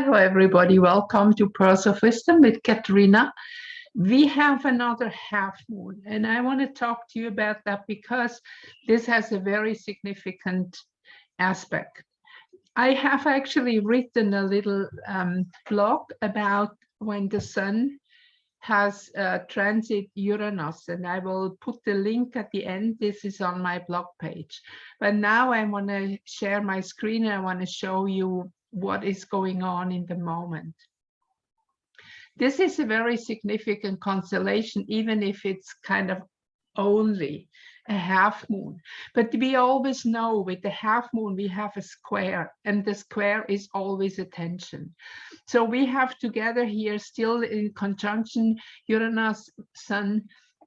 Hello, everybody. Welcome to Pearls of Wisdom with Katharina. We have another half moon, and I want to talk to you about that because this has a very significant aspect. I have actually written a little blog about when the sun has transit Uranus, and I will put the link at the end. This is on my blog page. But now I want to share my screen and I want to show you what is going on in the moment. This is a very significant constellation, even if it's kind of only a half moon. But we always know with the half moon, we have a square, and the square is always a tension. So we have together here still in conjunction Uranus, Sun,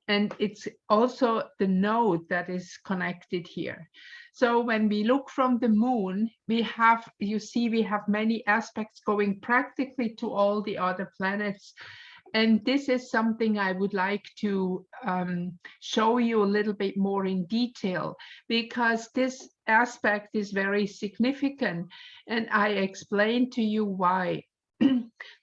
and it's also the node that is connected here. So when we look from the moon, we have, you see, we have many aspects going practically to all the other planets. And this is something I would like to show you a little bit more in detail, because this aspect is very significant. And I explain to you why.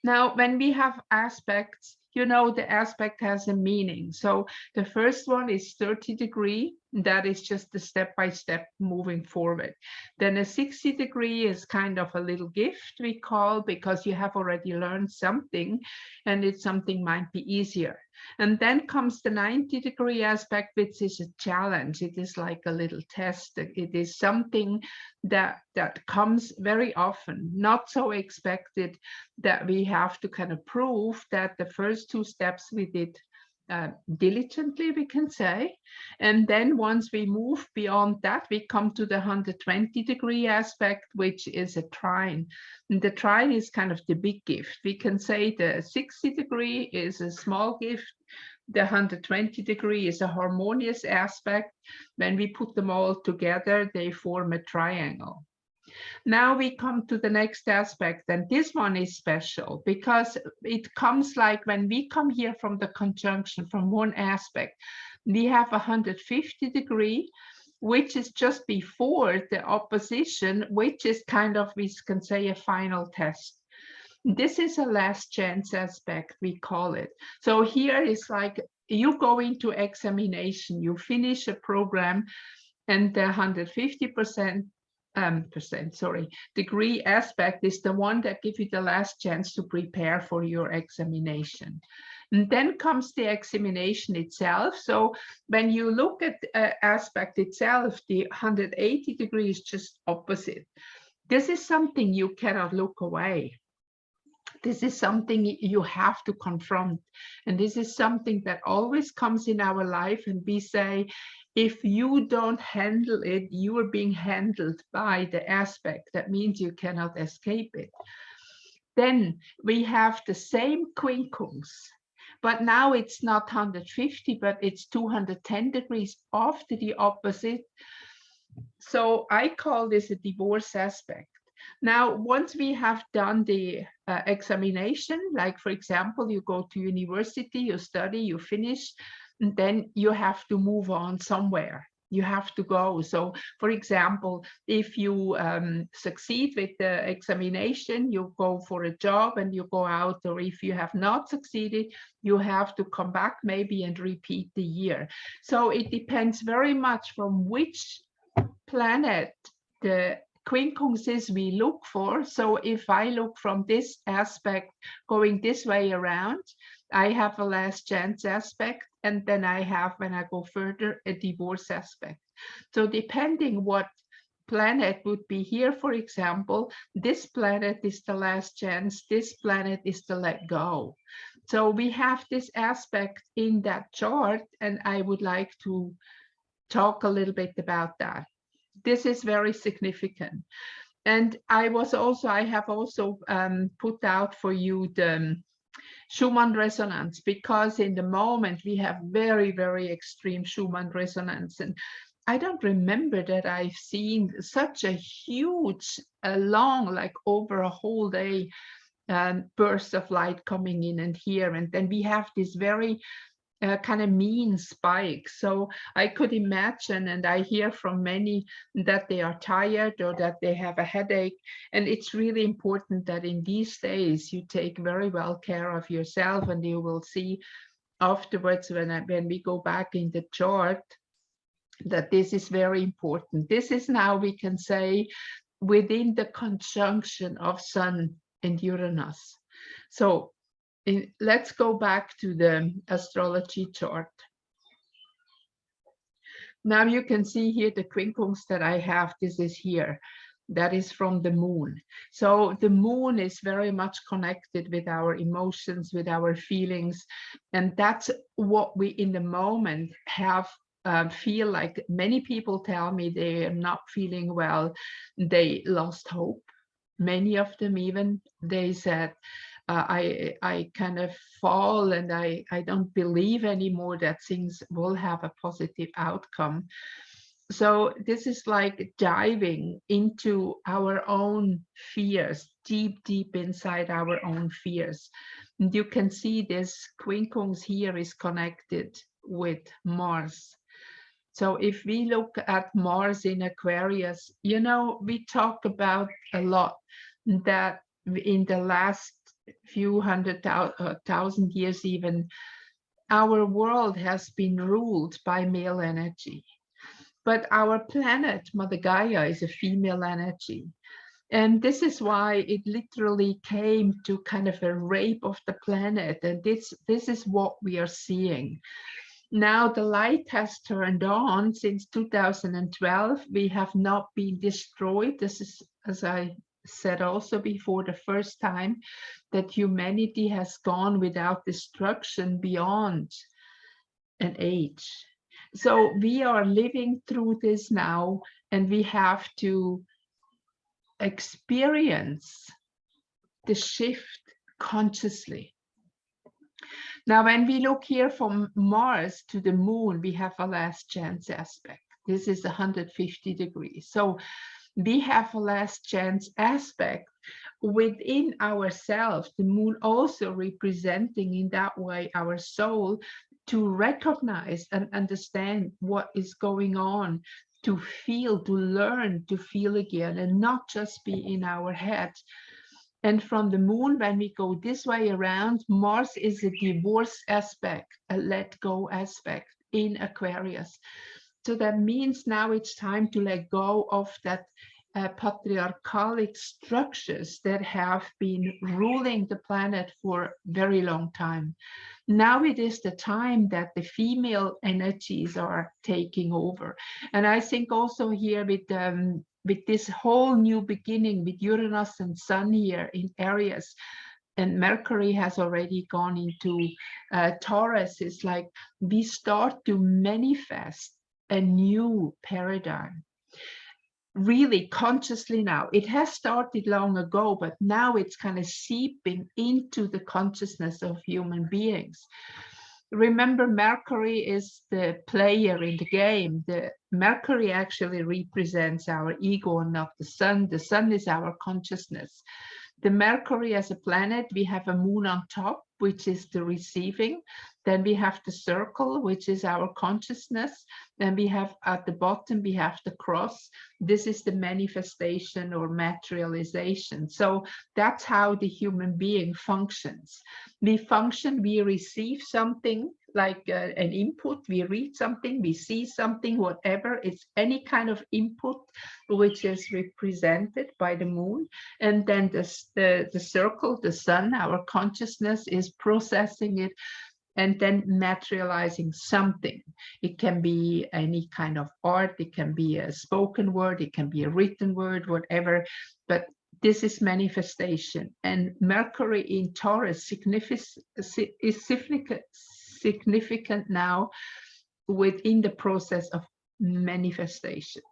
Now, when we have aspects, you know, the aspect has a meaning. So the first one is 30°. That is just the step-by-step moving forward. Then a 60° is kind of a little gift, we call, because you have already learned something and it's something might be easier. And then comes the 90° aspect, which is a challenge. It is like a little test. It is something that comes very often, not so expected, that we have to kind of prove that the first two steps we did diligently, we can say. And then once we move beyond that, we come to the 120° aspect, which is a trine. And the trine is kind of the big gift. We can say the 60° is a small gift. The 120° is a harmonious aspect. When we put them all together, they form a triangle. Now we come to the next aspect, and this one is special because it comes like when we come here from the conjunction from one aspect, we have 150°, which is just before the opposition, which is kind of, we can say, a final test. This is a last chance aspect, we call it. So here is like you go into examination, you finish a program, and the 150% degree aspect is the one that gives you the last chance to prepare for your examination. And then comes the examination itself. So when you look at the aspect itself, the 180° is just opposite. This is something you cannot look away. This is something you have to confront. And this is something that always comes in our life, and we say, if you don't handle it, you are being handled by the aspect. That means you cannot escape it. Then we have the same quincunx, but now it's not 150, but it's 210° after the opposite. So I call this a divorce aspect. Now, once we have done the examination, like for example, you go to university, you study, you finish, and then you have to move on somewhere. You have to go. So, for example, if you succeed with the examination, you go for a job and you go out, or if you have not succeeded, you have to come back maybe and repeat the year. So it depends very much from which planet the quincunxes we look for. So if I look from this aspect going this way around, I have a last chance aspect, and then I have, when I go further, a divorce aspect. So depending what planet would be here, for example, this planet is the last chance, this planet is the let go. So we have this aspect in that chart, and I would like to talk a little bit about that. This is very significant. And I have also put out for you the Schumann Resonance, because in the moment we have very, very extreme Schumann Resonance. And I don't remember that I've seen such a huge, long, like over a whole day, burst of light coming in and here. And then we have this very kind of mean spikes. So I could imagine, and I hear from many that they are tired or that they have a headache. And it's really important that in these days you take very well care of yourself, and you will see afterwards when we go back in the chart that this is very important. This is now, we can say, within the conjunction of Sun and Uranus. So let's go back to the astrology chart. Now you can see here the quincunx that I have. This is here. That is from the moon. So the moon is very much connected with our emotions, with our feelings. And that's what we in the moment have feel like. Many people tell me they are not feeling well. They lost hope. Many of them even, they said, I kind of fall, and I don't believe anymore that things will have a positive outcome. So this is like diving into our own fears, deep, deep inside our own fears. And you can see this quincunx here is connected with Mars. So if we look at Mars in Aquarius, you know, we talk about a lot that in the last few thousand years even, our world has been ruled by male energy. But our planet, Mother Gaia, is a female energy. And this is why it literally came to kind of a rape of the planet. And this is what we are seeing. Now the light has turned on since 2012. We have not been destroyed. This is, as I said also before, the first time that humanity has gone without destruction beyond an age. So we are living through this now, and we have to experience the shift consciously. Now, when we look here from Mars to the moon, we have a last chance aspect. This is 150 degrees. So we have a last chance aspect within ourselves, the moon also representing in that way our soul, to recognize and understand what is going on, to feel, to learn to feel again, and not just be in our head. And from the moon, when we go this way around, Mars is a divorce aspect, a let go aspect in Aquarius. So that means now it's time to let go of that patriarchal structures that have been ruling the planet for a very long time. Now it is the time that the female energies are taking over. And I think also here with this whole new beginning with Uranus and Sun here in Aries, and Mercury has already gone into Taurus, it's like we start to manifest a new paradigm. Really consciously now. It has started long ago, but now it's kind of seeping into the consciousness of human beings. Remember, Mercury is the player in the game. The Mercury actually represents our ego and not the sun. The sun is our consciousness. The Mercury as a planet, we have a moon on top, which is the receiving. Then we have the circle, which is our consciousness. Then we have at the bottom, we have the cross. This is the manifestation or materialization. So that's how the human being functions. We function, we receive something like an input, we read something, we see something, whatever. It's any kind of input which is represented by the moon. And then the circle, the sun, our consciousness is processing it and then materializing something. It can be any kind of art, it can be a spoken word, it can be a written word, whatever, but this is manifestation. And Mercury in Taurus is significant now within the process of manifestation.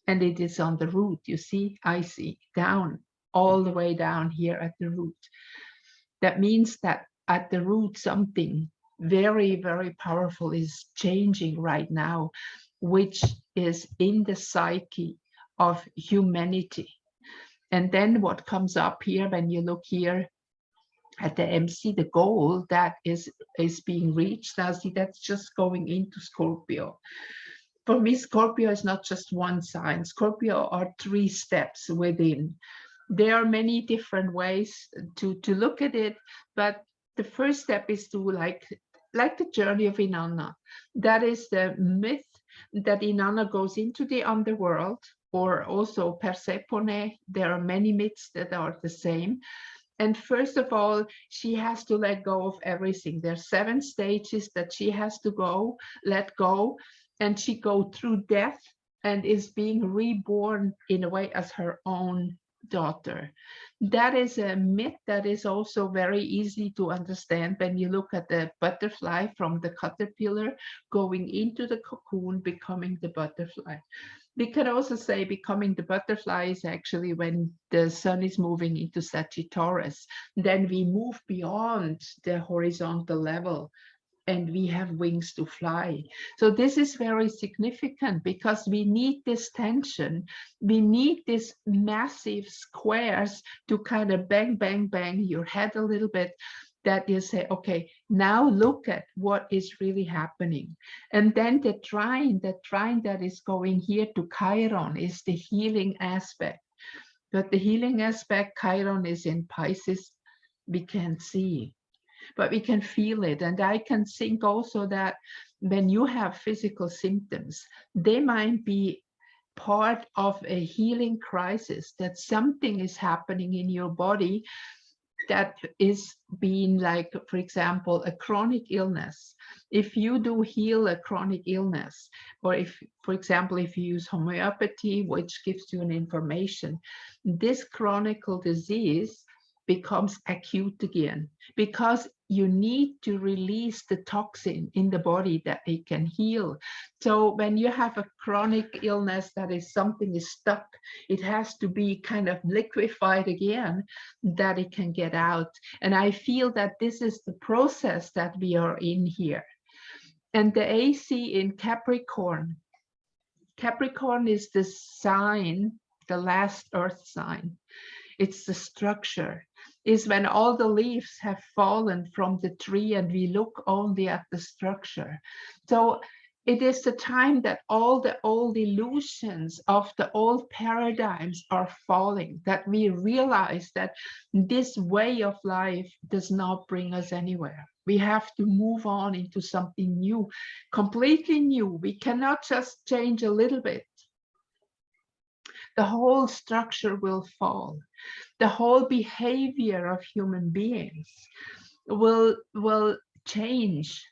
And it is on the root, you see, I see, down, all the way down here at the root. That means that at the root something very, very powerful is changing right now, which is in the psyche of humanity. And then what comes up here when you look here, at the MC, the goal that is being reached. Now see, that's just going into Scorpio. For me, Scorpio is not just one sign. Scorpio are 3 steps within. There are many different ways to look at it, but the first step is to like the journey of Inanna. That is the myth that Inanna goes into the underworld, or also Persephone. There are many myths that are the same. And first of all, she has to let go of everything. There are 7 stages that she has to let go, and she goes through death and is being reborn in a way as her own daughter. That is a myth that is also very easy to understand when you look at the butterfly from the caterpillar going into the cocoon, becoming the butterfly. We can also say becoming the butterfly is actually when the sun is moving into Sagittarius. Then we move beyond the horizontal level and we have wings to fly. So this is very significant because we need this tension. We need these massive squares to kind of bang, bang, bang your head a little bit, that you say, okay, now look at what is really happening. And then the trine that is going here to Chiron is the healing aspect. But the healing aspect, Chiron is in Pisces, we can't see, but we can feel it. And I can think also that when you have physical symptoms, they might be part of a healing crisis, that something is happening in your body that is being like, for example, a chronic illness. If you do heal a chronic illness, or if, for example, if you use homeopathy, which gives you an information, this chronic disease becomes acute again, because you need to release the toxin in the body that it can heal. So when you have a chronic illness, that is, something is stuck, it has to be kind of liquefied again, that it can get out. And I feel that this is the process that we are in here. And the AC in Capricorn is the sign, the last earth sign. It's the structure. Is when all the leaves have fallen from the tree and we look only at the structure. So it is the time that all the old illusions of the old paradigms are falling, that we realize that this way of life does not bring us anywhere. We have to move on into something new, completely new. We cannot just change a little bit. The whole structure will fall. The whole behavior of human beings will change.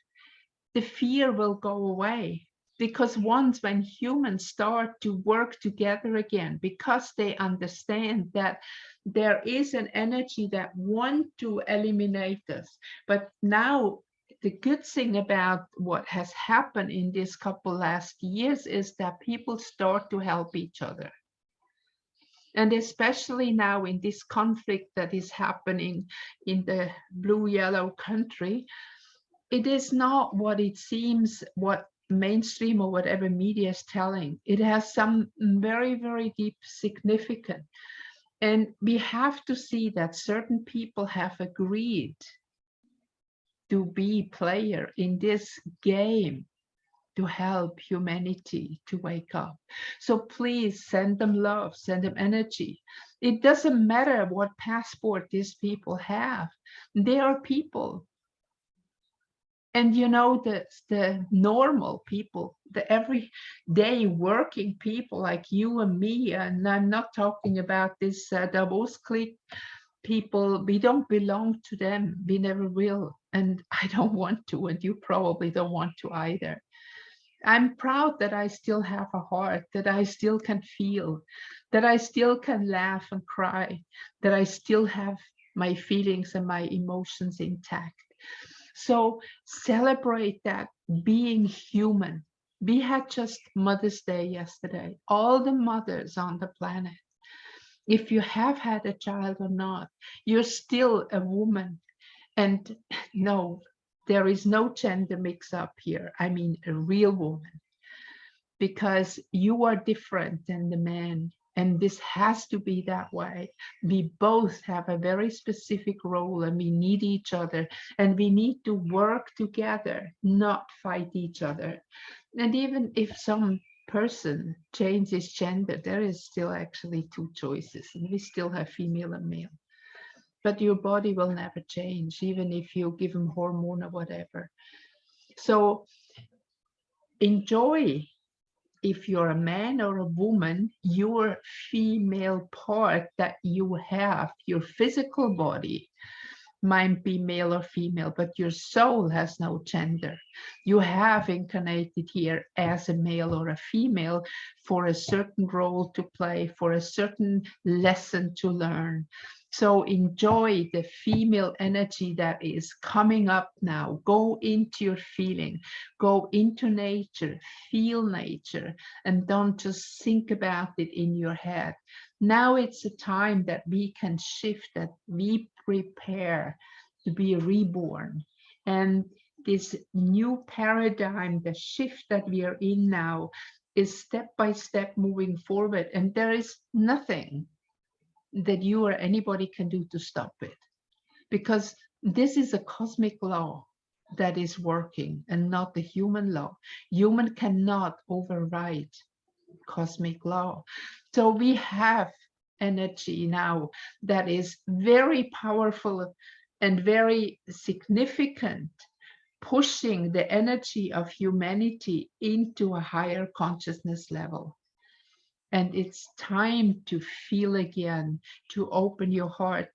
The fear will go away, because once when humans start to work together again, because they understand that there is an energy that wants to eliminate us. But now the good thing about what has happened in this couple last years is that people start to help each other. And especially now in this conflict that is happening in the blue-yellow country, it is not what it seems, what mainstream or whatever media is telling. It has some very, very deep significance. And we have to see that certain people have agreed to be player in this game, to help humanity to wake up. So please send them love, send them energy. It doesn't matter what passport these people have. They are people. And you know, the normal people, the everyday working people like you and me, and I'm not talking about this Davos clique people, we don't belong to them. We never will. And I don't want to, and you probably don't want to either. I'm proud that I still have a heart, that I still can feel, that I still can laugh and cry, that I still have my feelings and my emotions intact. So celebrate that, being human. We had just Mother's Day yesterday, all the mothers on the planet. If you have had a child or not, you're still a woman. And no, there is no gender mix-up here. I mean, a real woman, because you are different than the man. And this has to be that way. We both have a very specific role, and we need each other, and we need to work together, not fight each other. And even if some person changes gender, there is still actually two choices, and we still have female and male. But your body will never change, even if you give them hormone or whatever. So enjoy, if you're a man or a woman, your female part that you have, your physical body might be male or female, but your soul has no gender. You have incarnated here as a male or a female for a certain role to play, for a certain lesson to learn. So enjoy the female energy that is coming up now. Go into your feeling, go into nature, feel nature, and don't just think about it in your head. Now it's a time that we can shift, that we prepare to be reborn. And this new paradigm, the shift that we are in now, is step by step moving forward. And there is nothing that you or anybody can do to stop it, because this is a cosmic law that is working and not the human law. Human cannot override cosmic law. So we have energy now that is very powerful and very significant, pushing the energy of humanity into a higher consciousness level. And it's time to feel again, to open your heart,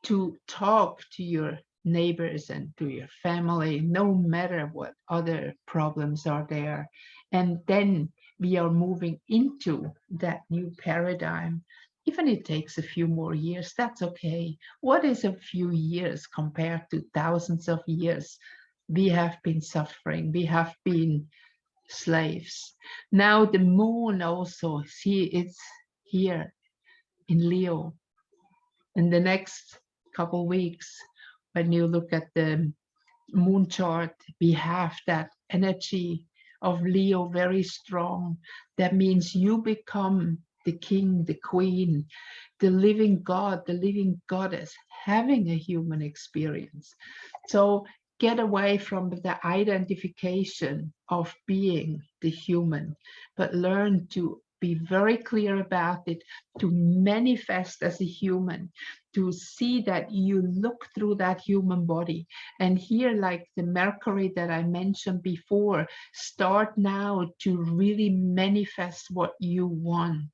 to talk to your neighbors and to your family, no matter what other problems are there. And then we are moving into that new paradigm. Even if it takes a few more years, that's okay. What is a few years compared to thousands of years? We have been suffering, we have been slaves. Now the moon also, see, it's here in Leo. In the next couple weeks, when you look at the moon chart, we have that energy of Leo very strong. That means you become the king, the queen, the living God, the living goddess, having a human experience. So get away from the identification of being the human, but learn to be very clear about it, to manifest as a human, to see that you look through that human body. And here, like the Mercury that I mentioned before, start now to really manifest what you want.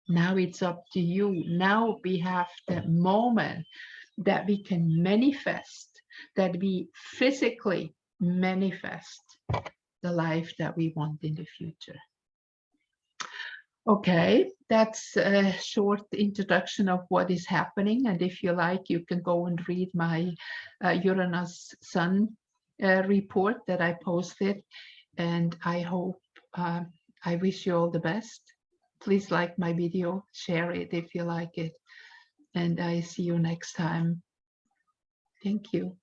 Now it's up to you. Now we have the moment that we can manifest, that we physically manifest the life that we want in the future. Okay, that's a short introduction of what is happening. And if you like, you can go and read my Uranus Sun report that I posted. And I hope, I wish you all the best. Please like my video, share it if you like it. And I see you next time. Thank you.